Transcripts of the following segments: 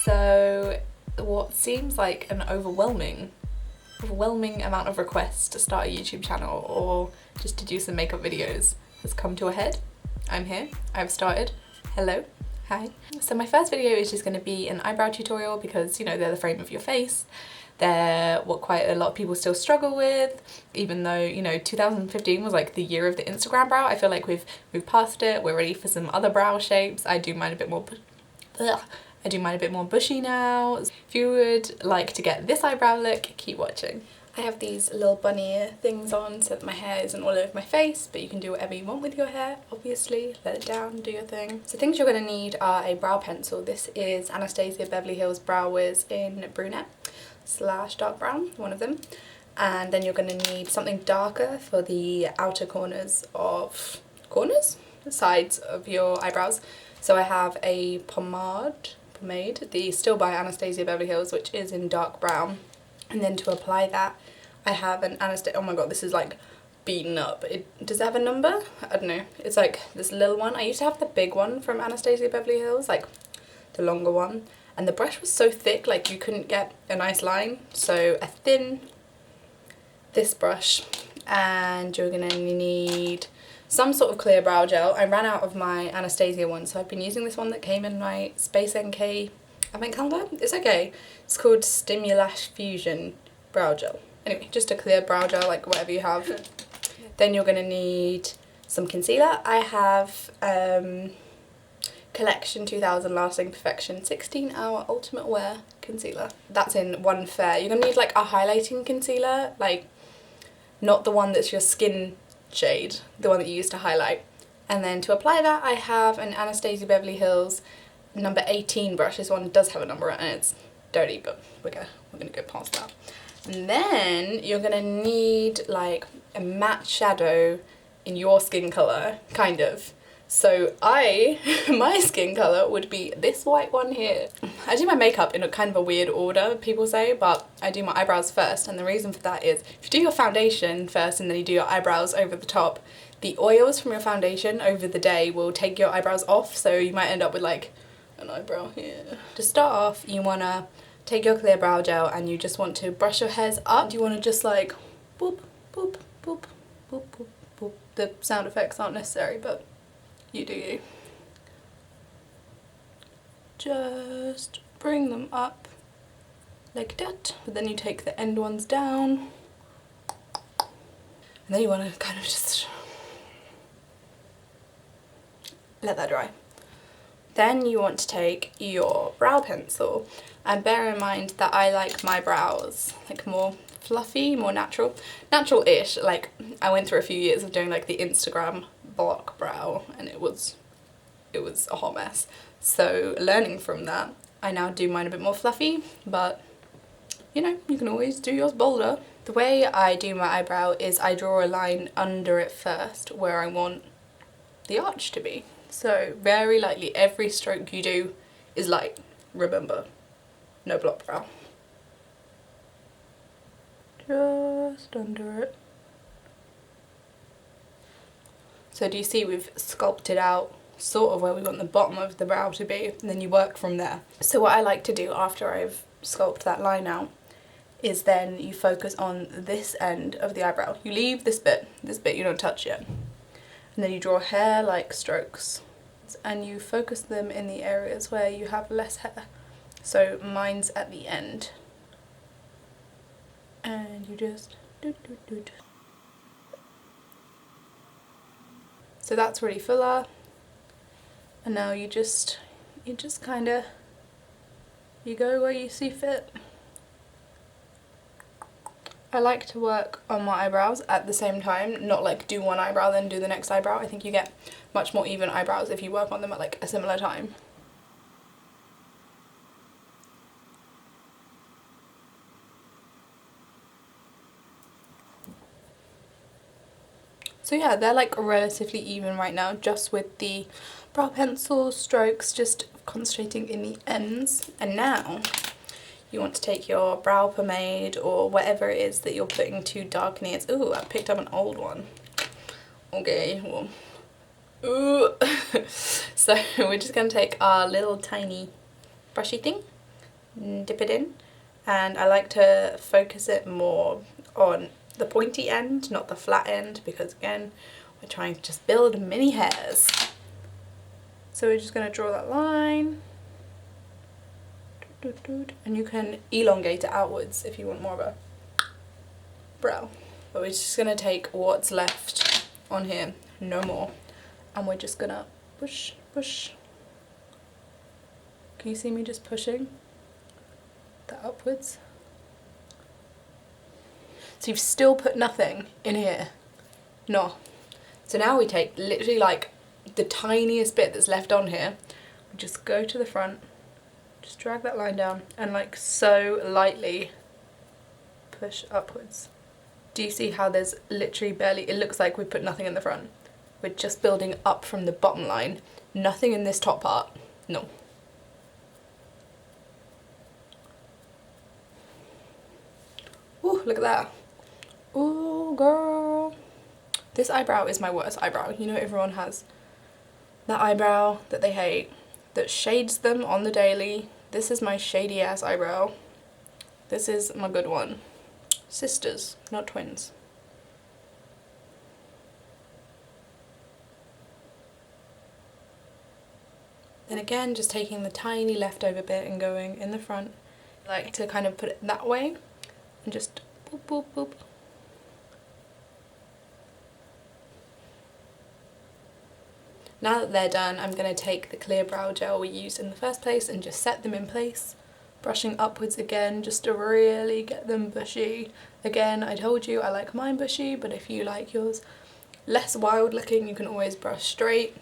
So what seems like an overwhelming amount of requests to start a YouTube channel or just to do some makeup videos has come to a head. I'm here, I've started. Hello, hi. So my first video is just going to be an eyebrow tutorial because, you know, they're the frame of your face. They're what quite a lot of people still struggle with, even though, you know, 2015 was like the year of the Instagram brow. I feel like we've passed it. We're ready for some other brow shapes. I do mine a bit more bushy now. If you would like to get this eyebrow look, keep watching. I have these little bunny ear things on so that my hair isn't all over my face, but you can do whatever you want with your hair, obviously. Let it down, do your thing. So things you're going to need are a brow pencil. This is Anastasia Beverly Hills Brow Wiz in brunette / dark brown, one of them. And then you're going to need something darker for the outer sides of your eyebrows. So I have a pomade, still by Anastasia Beverly Hills, which is in dark brown. And then to apply that, I have an Anastasia, oh my god, this is like beaten up. Does it have a number? I don't know. It's like this little one. I used to have the big one from Anastasia Beverly Hills, like the longer one. And the brush was so thick, like you couldn't get a nice line. So a thin, this brush, and you're gonna need some sort of clear brow gel. I ran out of my Anastasia one, so I've been using this one that came in my Space NK advent calendar. It's okay. It's called Stimulash Fusion Brow Gel. Anyway, just a clear brow gel, like whatever you have. Then you're gonna need some concealer. I have Collection 2000 Lasting Perfection 16-hour Ultimate Wear Concealer. That's in one fair. You're gonna need like a highlighting concealer, like not the one that's your skin shade, the one that you use to highlight. And then to apply that, I have an Anastasia Beverly Hills number 18 brush. This one does have a number on it and it's dirty, but we're gonna go past that. And then you're gonna need like a matte shadow in your skin color, kind of. So my skin color would be this white one here. I do my makeup in a kind of a weird order, people say, but I do my eyebrows first, and the reason for that is if you do your foundation first and then you do your eyebrows over the top, the oils from your foundation over the day will take your eyebrows off, so you might end up with like an eyebrow here. To start off, you wanna take your clear brow gel and you just want to brush your hairs up. You wanna just like boop, boop, boop, boop, boop, boop. The sound effects aren't necessary, but you do you. Just bring them up like that, but then you take the end ones down, and then you want to kind of just let that dry. Then you want to take your brow pencil, and bear in mind that I like my brows like more fluffy, more natural-ish. Like I went through a few years of doing like the Instagram block brow and it was a hot mess. So learning from that, I now do mine a bit more fluffy, but you know, you can always do yours bolder. The way I do my eyebrow is I draw a line under it first where I want the arch to be. So very lightly, every stroke you do is light. Remember, no block brow. Just under it. So do you see we've sculpted out sort of where we want the bottom of the brow to be, and then you work from there. So what I like to do after I've sculpted that line out is then you focus on this end of the eyebrow. You leave this bit you don't touch yet. And then you draw hair-like strokes and you focus them in the areas where you have less hair. So mine's at the end. And you just do. So that's really fuller, and now you just kind of, you go where you see fit. I like to work on my eyebrows at the same time, not like do one eyebrow then do the next eyebrow. I think you get much more even eyebrows if you work on them at like a similar time. So yeah, they're like relatively even right now, just with the brow pencil strokes, just concentrating in the ends. And now you want to take your brow pomade or whatever it is that you're putting to darken it. Ooh, I picked up an old one. Okay, well, ooh. So we're just going to take our little tiny brushy thing dip it in, and I like to focus it more on the pointy end, not the flat end, because again, we're trying to just build mini hairs. So we're just going to draw that line, and you can elongate it outwards if you want more of a brow. But we're just going to take what's left on here, no more, and we're just going to push, push. Can you see me just pushing that upwards? So you've still put nothing in here. No. So now we take literally like the tiniest bit that's left on here, we just go to the front, just drag that line down, and like so lightly push upwards. Do you see how there's literally barely, it looks like we put nothing in the front. We're just building up from the bottom line, nothing in this top part, no. Ooh, look at that. Ooh, girl. This eyebrow is my worst eyebrow. You know, everyone has that eyebrow that they hate, that shades them on the daily. This is my shady ass eyebrow. This is my good one. Sisters, not twins. Then again, just taking the tiny leftover bit and going in the front. I like to kind of put it that way and just boop, boop, boop. Now that they're done, I'm going to take the clear brow gel we used in the first place and just set them in place, brushing upwards again just to really get them bushy. Again, I told you I like mine bushy, but if you like yours less wild looking, you can always brush straight.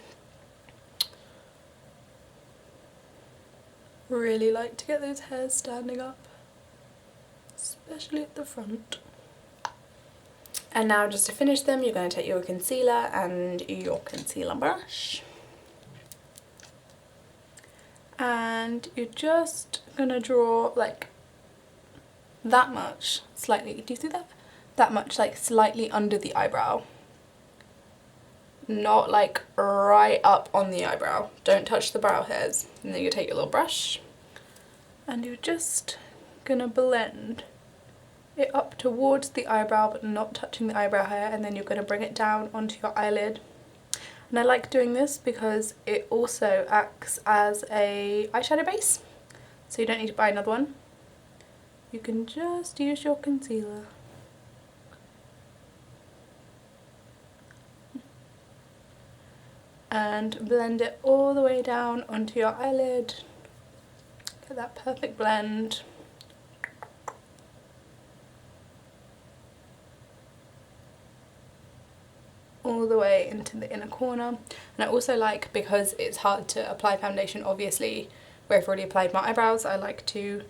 Really like to get those hairs standing up, especially at the front. And now just to finish them, you're going to take your concealer and your concealer brush. And you're just going to draw like that much, slightly, do you see that? That much, like slightly under the eyebrow. Not like right up on the eyebrow. Don't touch the brow hairs. And then you take your little brush and you're just going to blend it up towards the eyebrow but not touching the eyebrow hair, and then you're going to bring it down onto your eyelid. And I like doing this because it also acts as a eyeshadow base, so you don't need to buy another one. You can just use your concealer. And blend it all the way down onto your eyelid. Get that perfect blend. All the way into the inner corner. And I also like, because it's hard to apply foundation obviously where I've already applied my eyebrows, I like to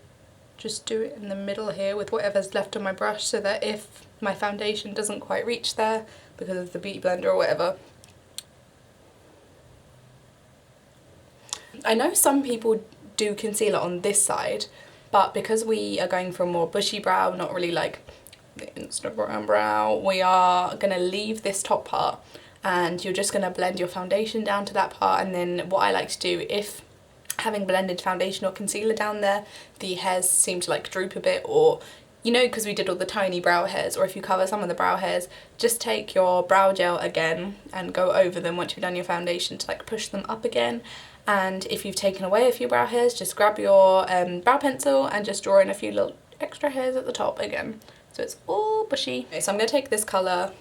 just do it in the middle here with whatever's left on my brush, so that if my foundation doesn't quite reach there because of the beauty blender or whatever. I know some people do concealer on this side, but because we are going for a more bushy brow, not really like the Instagram brow, we are going to leave this top part and you're just going to blend your foundation down to that part. And then what I like to do, if having blended foundation or concealer down there, the hairs seem to like droop a bit, or you know, because we did all the tiny brow hairs, or if you cover some of the brow hairs, just take your brow gel again and go over them once you've done your foundation to like push them up again. And if you've taken away a few brow hairs, just grab your brow pencil and just draw in a few little extra hairs at the top again, so it's all bushy. Okay, so I'm going to take this colour,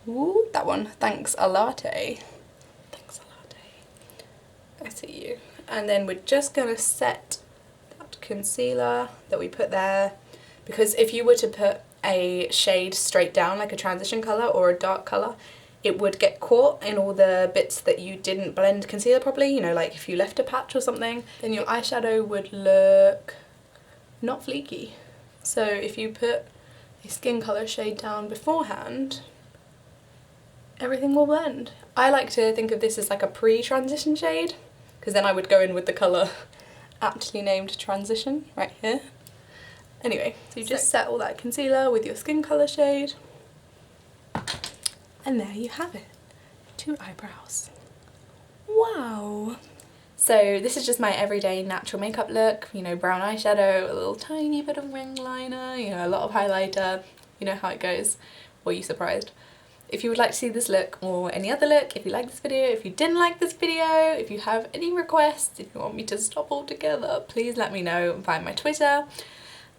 ooh, that one, Thanks a Latte. Thanks a Latte. I see you. And then we're just going to set that concealer that we put there, because if you were to put a shade straight down, like a transition colour or a dark colour, it would get caught in all the bits that you didn't blend concealer properly, you know, like if you left a patch or something, then your eyeshadow would look not fleeky. So if you put a skin colour shade down beforehand, everything will blend. I like to think of this as like a pre-transition shade, because then I would go in with the colour aptly named Transition right here. Anyway, so you just set all that concealer with your skin colour shade, and there you have it. 2 eyebrows. Wow. So this is just my everyday natural makeup look, you know, brown eyeshadow, a little tiny bit of wing liner, you know, a lot of highlighter, you know how it goes. Were you surprised? If you would like to see this look or any other look, if you like this video, if you didn't like this video, if you have any requests, if you want me to stop altogether, please let me know via my Twitter,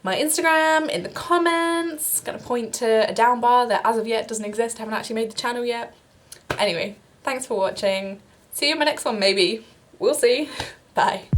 my Instagram, in the comments. Gonna point to a down bar that as of yet doesn't exist. I haven't actually made the channel yet. Anyway, thanks for watching. See you in my next one maybe. We'll see. Bye.